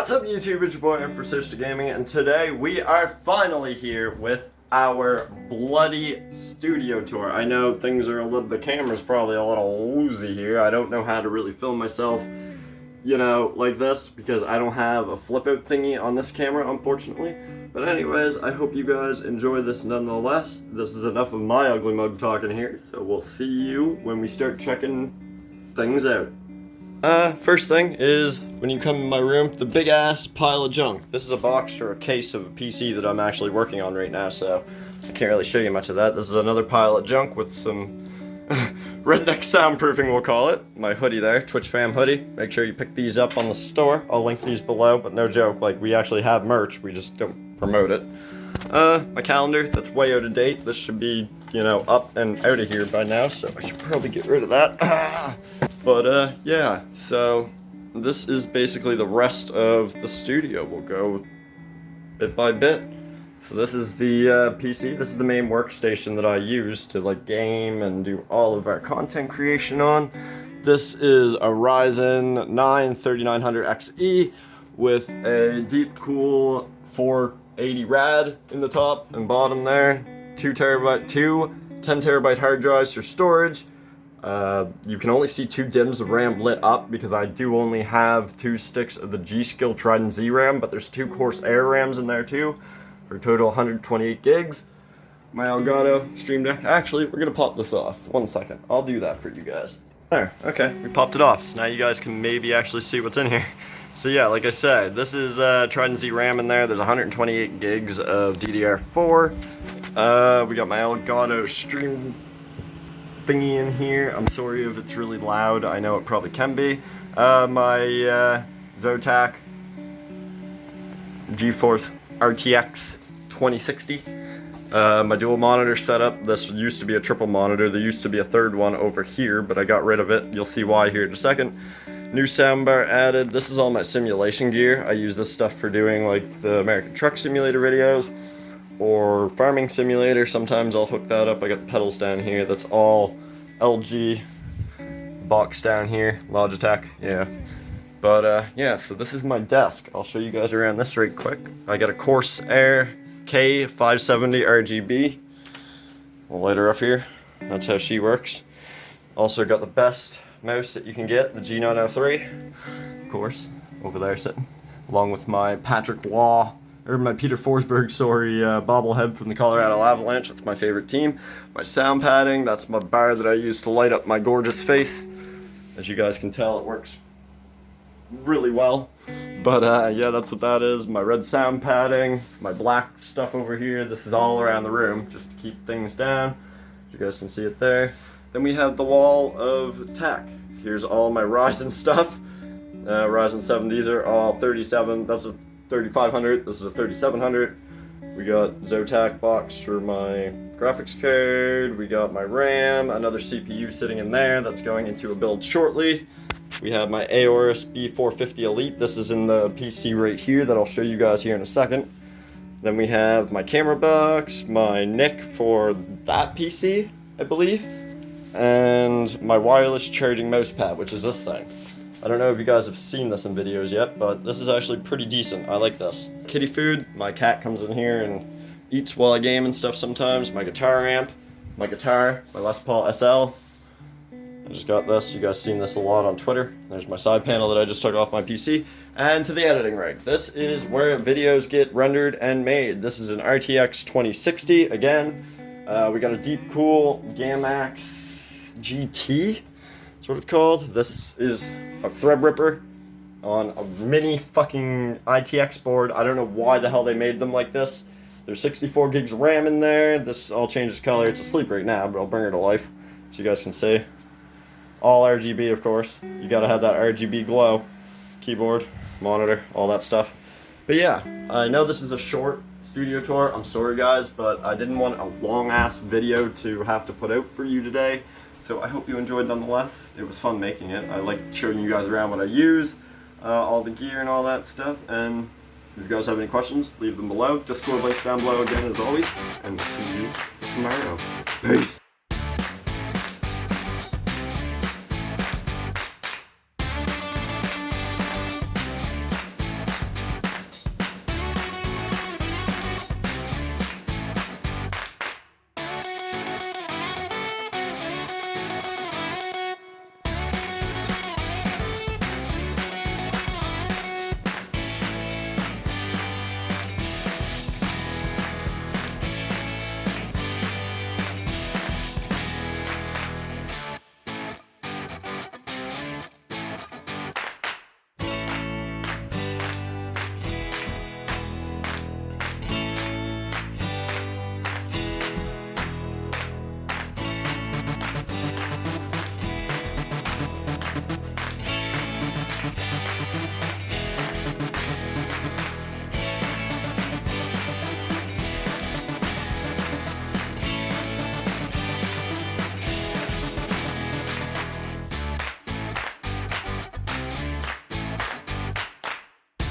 What's up YouTube, it's your boy for SynnysterGaming, Gaming, and today we are finally here with our bloody studio tour. I know things are the camera's probably a little woozy here. I don't know how to really film myself, you know, like this, because I don't have a flip out thingy on this camera, unfortunately. But anyways, I hope you guys enjoy this nonetheless. This is enough of my ugly mug talking here, so we'll see you when we start checking things out. First thing is, when you come in my room, the big ass pile of junk. This is a box or a case of a PC that I'm actually working on right now, so I can't really show you much of that. This is another pile of junk with some redneck soundproofing, we'll call it. My hoodie there, Twitch fam hoodie. Make sure you pick these up on the store. I'll link these below, but no joke, like, we actually have merch, we just don't promote it. My calendar, that's way out of date. This should be, you know, up and out of here by now, so I should probably get rid of that. But, yeah, so this is basically the rest of the studio. We'll go bit by bit. So this is the PC. This is the main workstation that I use to, like, game and do all of our content creation on. This is a Ryzen 9 3900XE with a deep cool 480 rad in the top and bottom there. 10 terabyte hard drives for storage. You can only see 2 DIMMs of RAM lit up because I do only have 2 sticks of the G-Skill Trident Z RAM, but there's 2 Corsair RAMs in there too, for a total 128 gigs. My Elgato Stream Deck. Actually, we're gonna pop this off. 1 second. I'll do that for you guys. There, okay, we popped it off, so now you guys can maybe actually see what's in here. So yeah, like I said, this is Trident Z RAM in there. There's 128 gigs of DDR4. We got my Elgato Stream thingy in here. I'm sorry if it's really loud. I know it probably can be. My Zotac GeForce RTX 2060. My dual monitor setup. This used to be a triple monitor. There used to be a third one over here, but I got rid of it. You'll see why here in a second. New soundbar added. This is all my simulation gear. I use this stuff for doing like the American Truck Simulator videos or Farming Simulator. Sometimes I'll hook that up. I got the pedals down here. That's all LG. Box down here, Logitech, yeah. But yeah, so this is my desk. I'll show you guys around this right quick. I got a Corsair K570 RGB. We'll light her up here. That's how she works. Also got the best mouse that you can get, the G903, of course, over there sitting, along with my my Peter Forsberg, bobblehead from the Colorado Avalanche. That's my favorite team. My sound padding, that's my bar that I use to light up my gorgeous face. As you guys can tell, it works really well. But yeah, that's what that is. My red sound padding, my black stuff over here. This is all around the room, just to keep things down. You guys can see it there. Then we have the wall of tech. Here's all my Ryzen stuff. Ryzen 7, these are all 37, that's a 3500, this is a 3700. We got Zotac box for my graphics card. We got my RAM, another CPU sitting in there that's going into a build shortly. We have my Auorus B450 Elite. This is in the PC right here that I'll show you guys here in a second. Then we have my camera box, my NIC for that PC, I believe, and my wireless charging mouse pad, which is this thing. I don't know if you guys have seen this in videos yet, but this is actually pretty decent. I like this. Kitty food. My cat comes in here and eats while I game and stuff sometimes. My guitar amp, my guitar, my Les Paul SL. I just got this. You guys seen this a lot on Twitter. There's my side panel that I just took off my PC. And to the editing rig. This is where videos get rendered and made. This is an RTX 2060 again. We got a deep cool Gamax GT. That's what it's called. This is a Threadripper on a mini fucking ITX board. I don't know why the hell they made them like this. There's 64 gigs of RAM in there. This all changes color. It's asleep right now, but I'll bring her to life so you guys can see. All RGB, of course. You gotta have that RGB glow. Keyboard, monitor, all that stuff. But yeah, I know this is a short studio tour. I'm sorry guys, but I didn't want a long ass video to have to put out for you today. So I hope you enjoyed nonetheless. It was fun making it. I like showing you guys around what I use, all the gear and all that stuff. And if you guys have any questions, leave them below. Discord links down below again as always. And see you tomorrow. Peace.